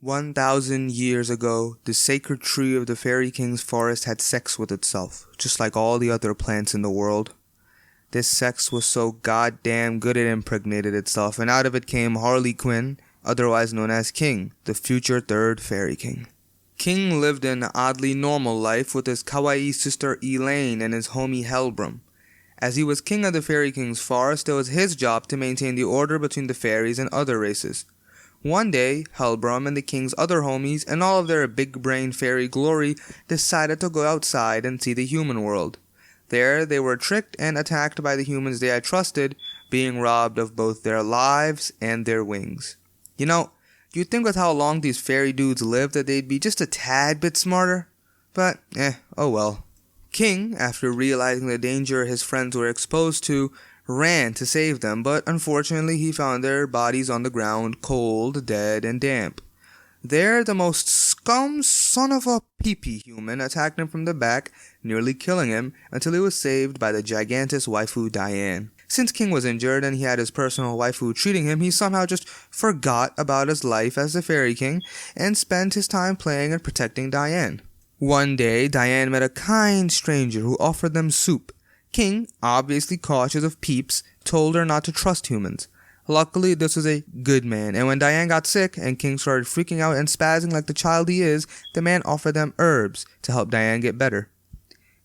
1,000 years ago, the sacred tree of the Fairy King's forest had sex with itself, just like all the other plants in the world. This sex was so goddamn good it impregnated itself, and out of it came Harley Quinn, otherwise known as King, the future third Fairy King. King lived an oddly normal life with his kawaii sister Elaine and his homie Helbram. As he was king of the Fairy King's forest, it was his job to maintain the order between the fairies and other races. One day, Helbram and the king's other homies and all of their big-brain fairy glory decided to go outside and see the human world. There, they were tricked and attacked by the humans they had trusted, being robbed of both their lives and their wings. You know, you'd think with how long these fairy dudes lived that they'd be just a tad bit smarter. But, oh well. King, after realizing the danger his friends were exposed to, ran to save them, but unfortunately he found their bodies on the ground, cold, dead, and damp. There, the most scum son of a pee-pee human attacked him from the back, nearly killing him, until he was saved by the gigantic waifu Diane. Since King was injured and he had his personal waifu treating him, he somehow just forgot about his life as the Fairy King and spent his time playing and protecting Diane. One day, Diane met a kind stranger who offered them soup. King, obviously cautious of peeps, told her not to trust humans. Luckily, this was a good man, and when Diane got sick and King started freaking out and spazzing like the child he is, the man offered them herbs to help Diane get better.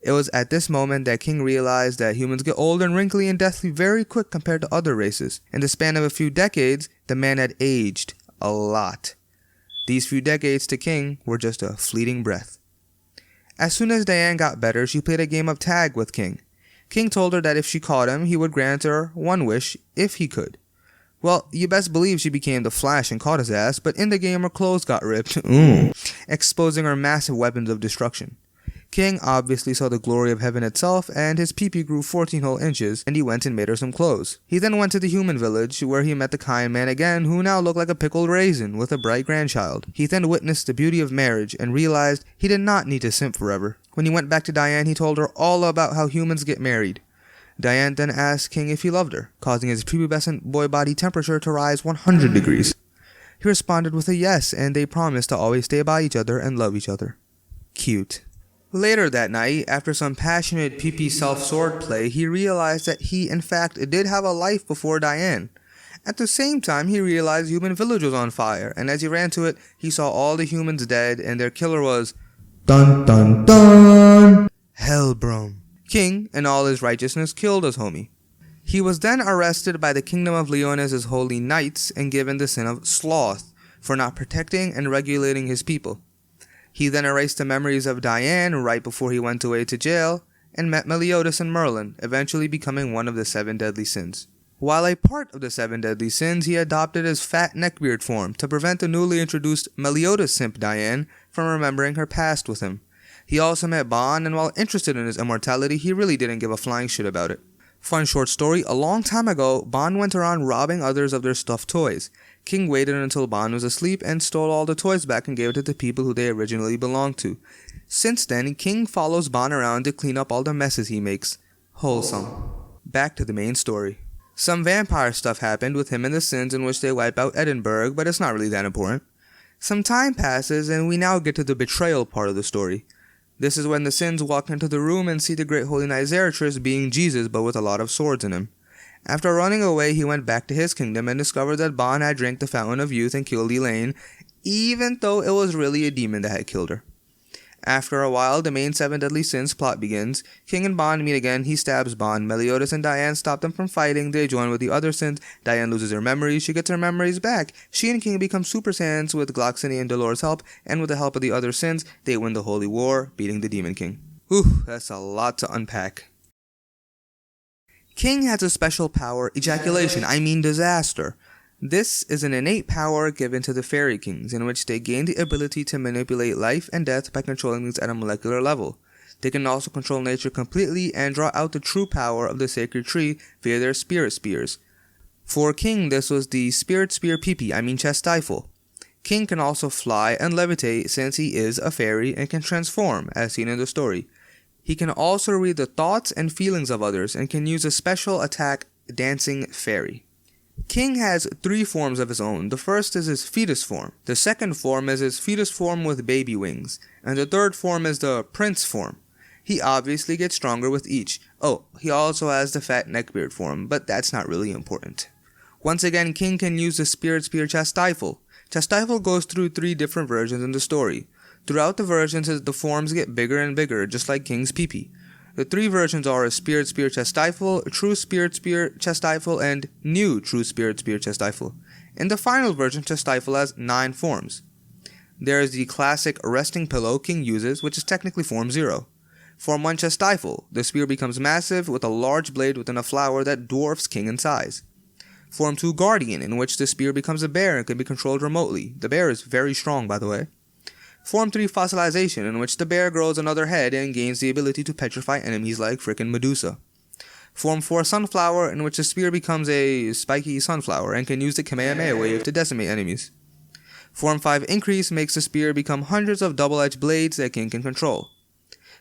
It was at this moment that King realized that humans get old and wrinkly and deathly very quick compared to other races. In the span of a few decades, the man had aged a lot. These few decades to King were just a fleeting breath. As soon as Diane got better, she played a game of tag with King. King told her that if she caught him, he would grant her one wish if he could. Well, you best believe she became the Flash and caught his ass, but in the game her clothes got ripped, exposing her massive weapons of destruction. King obviously saw the glory of heaven itself, and his pee-pee grew 14 whole inches, and he went and made her some clothes. He then went to the human village, where he met the kind man again, who now looked like a pickled raisin with a bright grandchild. He then witnessed the beauty of marriage, and realized he did not need to simp forever. When he went back to Diane, he told her all about how humans get married. Diane then asked King if he loved her, causing his prepubescent boy body temperature to rise 100 degrees. He responded with a yes, and they promised to always stay by each other and love each other. Cute. Later that night, after some passionate pee-pee self-sword play, he realized that he, in fact, did have a life before Diane. At the same time, he realized the human village was on fire, and as he ran to it, he saw all the humans dead, and their killer was... Dun dun dun! Helbram. King, in all his righteousness, killed his homie. He was then arrested by the Kingdom of Leones' holy knights and given the sin of sloth for not protecting and regulating his people. He then erased the memories of Diane right before he went away to jail and met Meliodas and Merlin, eventually becoming one of the 7 deadly sins. While a part of the 7 deadly sins, he adopted his fat neckbeard form to prevent the newly introduced Meliodas simp Diane from remembering her past with him. He also met Bon, and while interested in his immortality, he really didn't give a flying shit about it. Fun short story, a long time ago, Bon went around robbing others of their stuffed toys. King waited until Bon was asleep and stole all the toys back and gave it to the people who they originally belonged to. Since then, King follows Bon around to clean up all the messes he makes. Wholesome. Back to the main story. Some vampire stuff happened with him and the Sins in which they wipe out Edinburgh, but it's not really that important. Some time passes and we now get to the betrayal part of the story. This is when the Sins walk into the room and see the Great Holy Knight Zarathustra being Jesus but with a lot of swords in him. After running away, he went back to his kingdom and discovered that Bon had drank the Fountain of Youth and killed Elaine, even though it was really a demon that had killed her. After a while, the main 7 deadly sins plot begins. King and Bon meet again. He stabs Bon. Meliodas and Diane stop them from fighting. They join with the other sins. Diane loses her memories. She gets her memories back. She and King become Super Saiyans with Gloxini and Dolores' help, and with the help of the other sins, they win the Holy War, beating the Demon King. Whew, that's a lot to unpack. King has a special power, ejaculation, disaster. This is an innate power given to the Fairy Kings, in which they gain the ability to manipulate life and death by controlling things at a molecular level. They can also control nature completely and draw out the true power of the sacred tree via their spirit spears. For King, this was the spirit spear pee-pee, chest stifle. King can also fly and levitate since he is a fairy and can transform, as seen in the story. He can also read the thoughts and feelings of others and can use a special attack, Dancing Fairy. King has 3 forms of his own. The first is his fetus form, the second form is his fetus form with baby wings, and the third form is the prince form. He obviously gets stronger with each. Oh, he also has the fat neckbeard form, but that's not really important. Once again, King can use the spirit spear Chastifle. Chastifle goes through 3 different versions in the story. Throughout the versions, the forms get bigger and bigger, just like King's peepee. The 3 versions are Spirit Spear Chastifle, True Spirit Spear Chastifle, and New True Spirit Spear Chastifle. In the final version, Chastifle has 9 forms. There is the classic Resting Pillow King uses, which is technically Form 0. Form 1 Chastifle, the spear becomes massive with a large blade within a flower that dwarfs King in size. Form 2 Guardian, in which the spear becomes a bear and can be controlled remotely. The bear is very strong, by the way. Form 3 Fossilization, in which the bear grows another head and gains the ability to petrify enemies like frickin' Medusa. Form 4 Sunflower, in which the spear becomes a spiky sunflower and can use the Kamehameha wave to decimate enemies. Form 5 Increase makes the spear become hundreds of double-edged blades that King can control.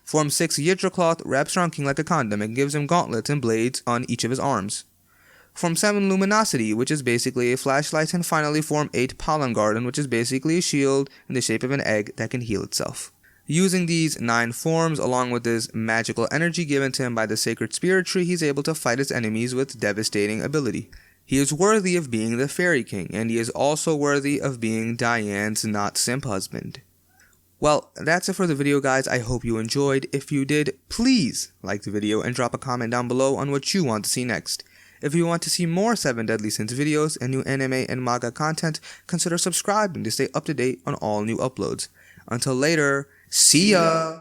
Form 6 Yidra Cloth wraps around King like a condom and gives him gauntlets and blades on each of his arms. Form 7 Luminosity, which is basically a flashlight, and finally Form 8 Pollen Garden, which is basically a shield in the shape of an egg that can heal itself. Using these 9 forms, along with this magical energy given to him by the sacred spirit tree, he's able to fight his enemies with devastating ability. He is worthy of being the Fairy King, and he is also worthy of being Diane's not-simp husband. Well, that's it for the video, guys. I hope you enjoyed. If you did, please like the video and drop a comment down below on what you want to see next. If you want to see more 7 Deadly Sins videos and new anime and manga content, consider subscribing to stay up to date on all new uploads. Until later, see ya!